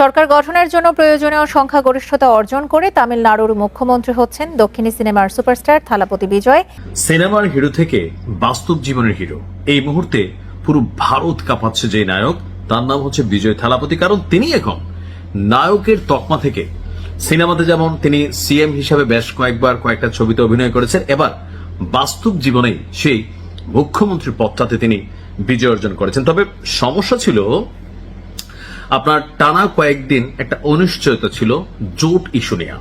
সরকার গঠনের জন্য প্রয়োজনীয় সংখ্যাগরিষ্ঠতা অর্জন করে তামিলনাড়ুর মুখ্যমন্ত্রী হচ্ছেন দক্ষিণী সিনেমার সুপারস্টার থালাপতি বিজয়। সিনেমার হিরো থেকে বাস্তব জীবনের হিরো, এই মুহূর্তে পুরো ভারত কাঁপাচ্ছে যে নায়ক, তার নাম হচ্ছে বিজয় থালাপতি। কারণ তিনি এখন নায়কের তকমা থেকে সিনেমাতে যেমন তিনি সিএম হিসাবে বেশ কয়েকবার কয়েকটা ছবিতে অভিনয় করেছেন, এবার বাস্তব জীবনেই সেই মুখ্যমন্ত্রীর পদটাতে তিনি বিজয় অর্জন করেছেন। তবে সমস্যা ছিল আপনার টানা কয়েকদিন একটা অনিশ্চয়তা ছিল জোট ইস্যু নিয়ে,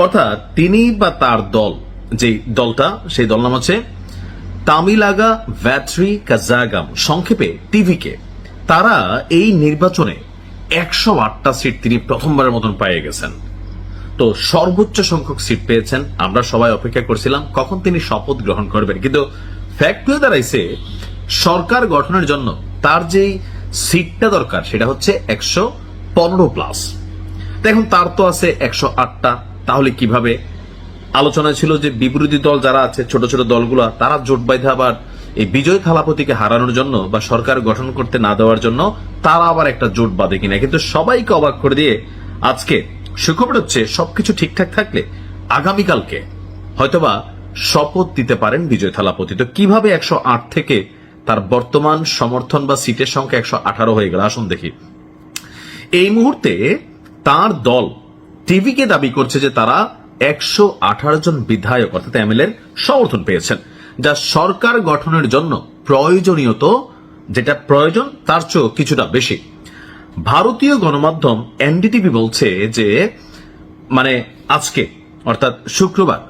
অর্থাৎ তিনি বা তার দল, যে দলটা, সেই দল নাম আছে তামিলাগা ভ্যাট্রি কাজাগাম, সংক্ষেপে টিভিকে। তারা এই নির্বাচনে 108টা সিট তিনি প্রথমবারের মতন পেয়ে গেছেন। তো সর্বোচ্চ সংখ্যক সিট পেয়েছেন। আমরা সবাই অপেক্ষা করছিলাম কখন তিনি শপথ গ্রহণ করবেন, কিন্তু ফ্যাক্ট হয়ে দাঁড়াইছে সরকার গঠনের জন্য তার যেই সিটটা দরকার সেটা হচ্ছে 115+। এখন তার তো আছে 108টা। তাহলে কিভাবে? আলোচনা ছিল যে বিরোধী দল যারা আছে, ছোট ছোট দলগুলো, তারা জোট বাইধে আবার এই বিজয় থালাপতিকে হারানোর জন্য বা সরকার গঠন করতে না দেওয়ার জন্য তারা আবার একটা জোট বাঁধে কিনা। কিন্তু সবাইকে অবাক করে দিয়ে আজকে সুখবর হচ্ছে সবকিছু ঠিকঠাক থাকলে আগামীকালকে হয়তোবা শপথ দিতে পারেন বিজয় থালাপতি। তো কিভাবে 108 থেকে তার বর্তমান সমর্থন বা সিটের সংখ্যা 118 হয়ে গেল, আসুন দেখি। এই মুহূর্তে তার দল টিভিকে দাবি করছে যে তারা 118 জন বিধায়ক অর্থাৎ এমএলএ সমর্থন পেয়েছেন, যা সরকার গঠনের জন্য প্রয়োজনীয়ত যেটা প্রয়োজন তার চেয়েও কিছুটা বেশি। ভারতীয় গণমাধ্যম এনডিটিভি বলছে যে মানে আজকে অর্থাৎ শুক্রবার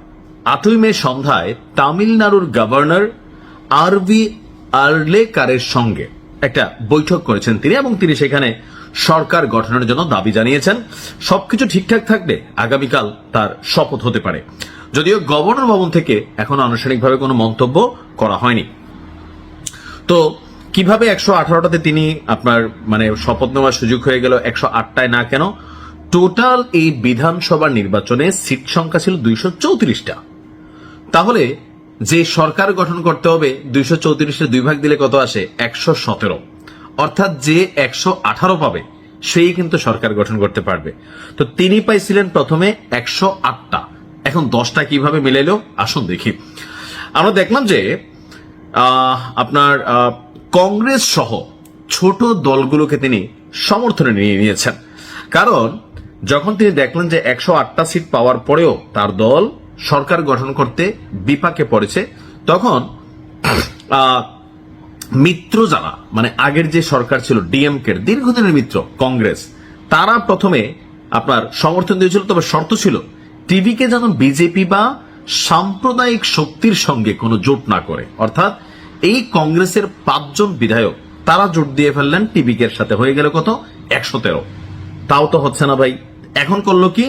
8ই মে সন্ধ্যায় তামিলনাড়ুর গভর্নর আরভি আর্লেকারের সঙ্গে একটা বৈঠক করেছেন তিনি, এবং তিনি সেখানে সরকার গঠনের জন্য দাবি জানিয়েছেন। সবকিছু ঠিকঠাক থাকলে আগামীকাল তার শপথ হতে পারে, যদিও গভর্নর ভবন থেকে এখনো আনুষ্ঠানিকভাবে কোনো মন্তব্য করা হয়নি। তো কিভাবে 118টাতে তিনি আপনার মানে শপথ নেওয়ার সুযোগ হয়ে গেল, 108টায় না কেন? টোটাল এই বিধানসভা নির্বাচনে সিট সংখ্যা ছিল 234টা। তাহলে যে সরকার গঠন করতে হবে 234-এর 2 ভাগ দিলে কত আসে? 117। অর্থাৎ যে 118 পাবে সেই কিন্তু সরকার গঠন করতে পারবে। তো তিনি পাইছিলেন প্রথমে 108টা, এখন 10টা কিভাবে মিলাইলো আসুন দেখি। আমরা দেখলাম যে আপনার কংগ্রেস সহ ছোট দলগুলোকে তিনি সমর্থনে নিয়ে নিয়েছেন। কারণ যখন তিনি দেখলেন যে 108টা সিট পাওয়ার পরেও তার দল সরকার গঠন করতে বিপাকে পড়েছে, তখন মিত্র যারা মানে আগের যে সরকার ছিল ডিএমকে দীর্ঘদিনের মিত্র কংগ্রেস, তারা প্রথমে আপনার সমর্থন দিয়েছিল, তবে শর্ত ছিল টিভিকে যেন বিজেপি বা সাম্প্রদায়িক শক্তির সঙ্গে কোনো জোট না করে। অর্থাৎ এই কংগ্রেসের 5 জন বিধায়ক তারা জোট দিয়ে ফেললেন টিভিকে সাথে, হয়ে গেল কত? 113। তাও তো হচ্ছে না ভাই। এখন করলো কি?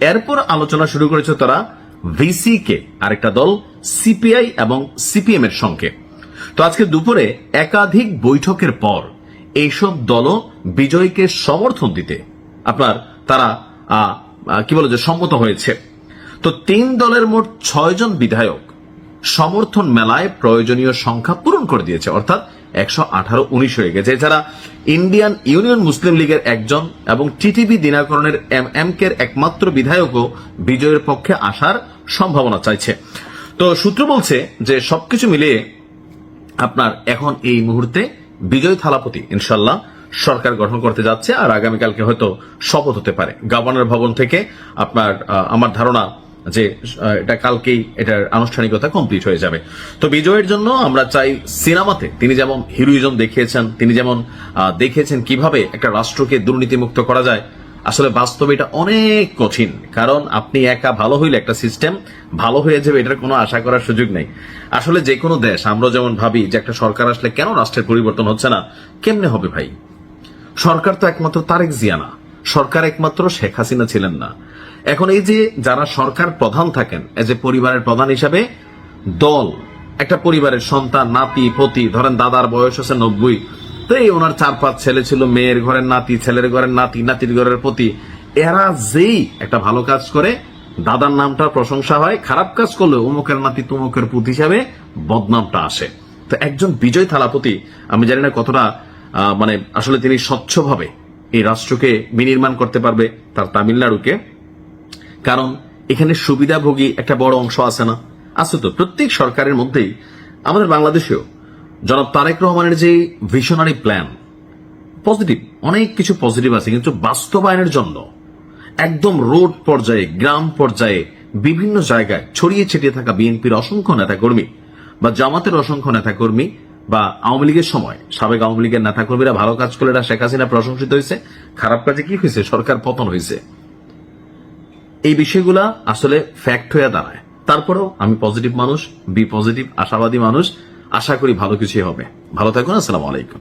এরপর আলোচনা শুরু করেছে তারা ভিসিকে, আরেকটা দল সিপিআই এবং সিপিএম এর সঙ্গে। তো আজকে দুপুরে একাধিক বৈঠকের পর এইসব দলও বিজয়কে সমর্থন দিতে আপনার তারা কি বলে যে সম্মত হয়েছে। তো 3 দলের মোট 6 জন বিধায়ক সমর্থন মেলায় প্রয়োজনীয় সংখ্যা পূরণ করে দিয়েছে, অর্থাৎ 118-19 হয়ে গেছে। এছাড়া ইন্ডিয়ান ইউনিয়ন মুসলিম লীগের একজন এবং টিটিভি দিনাকরণের এমকের একমাত্র বিধায়কও বিজয়ের পক্ষে আসার সম্ভাবনা চাইছে। তো সূত্র বলছে যে সবকিছু মিলিয়ে আপনার এখন এই মুহূর্তে বিজয় থালাপতি ইনশাল্লাহ সরকার গঠন করতে যাচ্ছে, আর আগামীকালকে হয়তো শপথ হতে পারে গভর্নর ভবন থেকে। আপনার আমার ধারণা যে এটা কালকেই এটার আনুষ্ঠানিকতা কমপ্লিট হয়ে যাবে। তো বিজয়ের জন্য আমরা চাই সিনেমাতে তিনি যেমন হিরোইজম দেখিয়েছেন, তিনি যেমন দেখিয়েছেন কিভাবে একটা রাষ্ট্রকে দুর্নীতিমুক্ত করা যায়, আসলে বাস্তবে এটা অনেক কঠিন। কারণ আপনি একা ভালো হইলে একটা সিস্টেম ভালো হয়ে যাবে এটার কোনো আশা করার সুযোগ নেই। আসলে যে কোনো দেশ আমরা যেমন ভাবি যে একটা সরকার আসলে কেন রাষ্ট্রের পরিবর্তন হচ্ছে না, কেমনে হবে ভাই? সরকার তো একমাত্র তারেক জিয়া না, সরকার একমাত্র শেখ হাসিনা ছিলেন না। এখন এই যে যারা সরকার প্রধান থাকেন, এজ এ পরিবারের প্রধান হিসাবে দল একটা পরিবারের সন্তান, নাতি পতি, ধরেন দাদার বয়স হচ্ছে 90, তো এই ওনার 4-5 ছেলে ছিল, মেয়ের ঘরের নাতি, ছেলের ঘরের নাতি, নাতির ঘরের পতি। এরা যেই একটা ভালো কাজ করে দাদার নামটা প্রশংসা হয়, খারাপ কাজ করলে অমুকের নাতি তমুকের পুত হিসাবে বদনামটা আসে। তো একজন বিজয় থালাপতি, আমি জানি না কতটা মানে আসলে তিনি স্বচ্ছভাবে এই রাষ্ট্রকে বিনির্মাণ করতে পারবে তার তামিলনাড়ুকে। কারণ এখানে সুবিধাভোগী একটা বড় অংশ আছে না, আছে তো। প্রত্যেক সরকারের মধ্যেই, আমাদের বাংলাদেশেও জনাব তারেক রহমানের যে ভিশনারি প্ল্যান, পজিটিভ অনেক কিছু পজিটিভ আছে, কিন্তু বাস্তবায়নের জন্য একদম রোড পর্যায়ে, গ্রাম পর্যায়ে, বিভিন্ন জায়গায় ছড়িয়ে ছিটিয়ে থাকা বিএনপির অসংখ্য নেতাকর্মী বা জামাতের অসংখ্য নেতাকর্মী বা আওয়ামী লীগের সময় সাবেক আওয়ামী লীগের নেতাকর্মীরা ভালো কাজ করলে শেখ হাসিনা প্রশংসিত হয়েছে, খারাপ কাজে কি হয়েছে, সরকার পতন হয়েছে। এই বিষয়গুলা আসলে ফ্যাক্ট হয়ে দাঁড়ায়। তারপরেও আমি পজিটিভ মানুষ, বি পজিটিভ, আশাবাদী মানুষ, আশা করি ভালো কিছুই হবে। ভালো থাকুন, আসসালামু আলাইকুম।